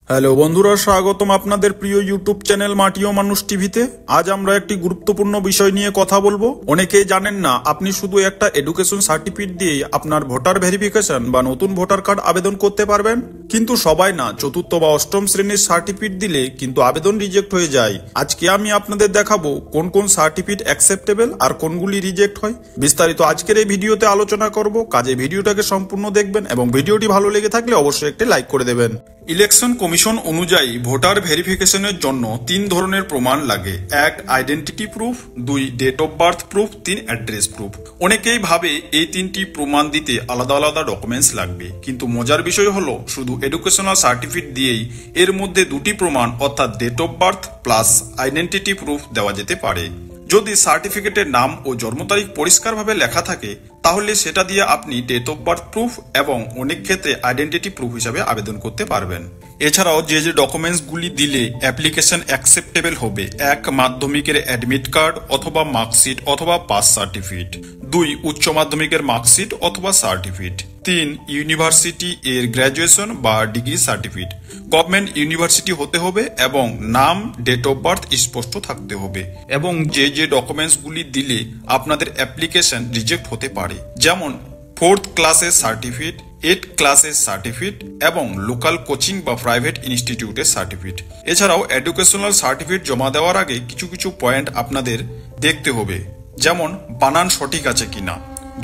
Hello বন্ধুরা, স্বাগতম আপনাদের প্রিয় ইউটিউব চ্যানেল মাটি ও মানুষ টিভিতে। আজ আমরা একটি গুরুত্বপূর্ণ বিষয় নিয়ে কথা বলবো। অনেকেই জানেন না, আপনি শুধু একটা এডুকেশন সার্টিফিকেট দিয়ে আপনার ভোটার ভেরিফিকেশন বা নতুন ভোটার কার্ড আবেদন করতে পারবেন। কিন্তু সবাই না, চতুর্থ বা অষ্টম শ্রেণীর সার্টিফিকেট দিলে কিন্তু আবেদন রিজেক্ট হয়ে যায়। আজকে আমি আপনাদের দেখাবো কোন কোন সার্টিফিকেট অ্যাকসেপ্টেবল আর কোনগুলি রিজেক্ট হয়। বিস্তারিত আজকের এই ভিডিওতে আলোচনা করব। কাজে ভিডিওটাকে সম্পূর্ণ দেখবেন এবং ভিডিওটি ভালো লেগে থাকলে অবশ্যই একটি লাইক করে দেবেন। ইলেকশন কমিশন অনুযায়ী ভোটার ভেরিফিকেশনের জন্য 3 ধরনের প্রমাণ লাগে। 1 identity proof, 2 date of birth proof, 3 address proof. অনেকেই ভাবে এই 3টি প্রমাণ দিতে আলাদা আলাদা ডকুমেন্টস লাগবে, কিন্তু মজার বিষয় হলো শুধু এডুকেশনাল সার্টিফিকেট দিয়েই এর মধ্যে 2টি প্রমাণ অর্থাৎ date of birth plus identity proof দেওয়া যেতে পারে। যদি সার্টিফিকেটের নাম ও জন্ম তারিখ পরিষ্কারভাবে লেখা থাকে তাহলে সেটা দিয়ে আপনি ডেট অফ বার্থ প্রুফ এবং অনেক ক্ষেত্রে আইডেন্টিটি প্রুফ হিসাবে আবেদন করতে পারবেন। এছাড়াও যে যে ডকুমেন্টসগুলি দিলে অ্যাপ্লিকেশন অ্যাকসেপ্টেবল হবে: 1 মাধ্যমিকের অ্যাডমিট কার্ড অথবা মার্কশিট অথবা পাস সার্টিফিকেট, 2 উচ্চ মাধ্যমিকের মার্কশিট অথবা সার্টিফিকেট, 3 ইউনিভার্সিটি এর গ্র্যাজুয়েশন বা ডিগ্রি সার্টিফিকেট। গভর্নমেন্ট ইউনিভার্সিটি হতে হবে এবং নাম, ডেট অফ বার্থ স্পষ্ট থাকতে হবে। এবং যে যে ডকুমেন্টসগুলি দিলে আপনাদের অ্যাপ্লিকেশন রিজেক্ট হতে পারে, যেমন 4th ক্লাসের সার্টিফিকেট, 8th ক্লাসের সার্টিফিকেট এবং লোকাল কোচিং বা প্রাইভেট ইনস্টিটিউটের সার্টিফিকেট। এছাড়াও এডুকেশনাল সার্টিফিকেট জমা দেওয়ার আগে কিছু কিছু পয়েন্ট আপনাদের দেখতে হবে, যেমন বানান সঠিক আছে কিনা,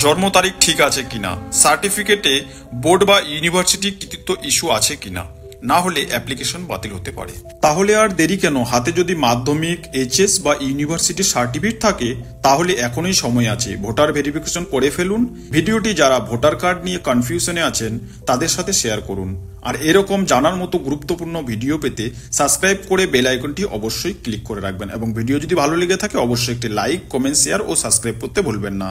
জন্ম তারিখ ঠিক আছে কিনা, সার্টিফিকেটে বোর্ড বা ইউনিভার্সিটি কৃতিত্ব ইস্যু আছে কিনা, না হলে অ্যাপ্লিকেশন বাতিল হতে পারে। তাহলে আর দেরি কেন? হাতে যদি মাধ্যমিক, এইচএস বা ইউনিভার্সিটির সার্টিফিকেট থাকে তাহলে এখনই সময় আছে, ভোটার ভেরিফিকেশন করে ফেলুন। ভিডিওটি যারা ভোটার কার্ড নিয়ে কনফিউশনে আছেন তাদের সাথে শেয়ার করুন। আর এরকম জানার মতো গুরুত্বপূর্ণ ভিডিও পেতে সাবস্ক্রাইব করে বেল আইকনটি অবশ্যই ক্লিক করে রাখবেন এবং ভিডিও যদি ভালো লেগে থাকে অবশ্যই একটি লাইক, কমেন্ট, শেয়ার ও সাবস্ক্রাইব করতে ভুলবেন না।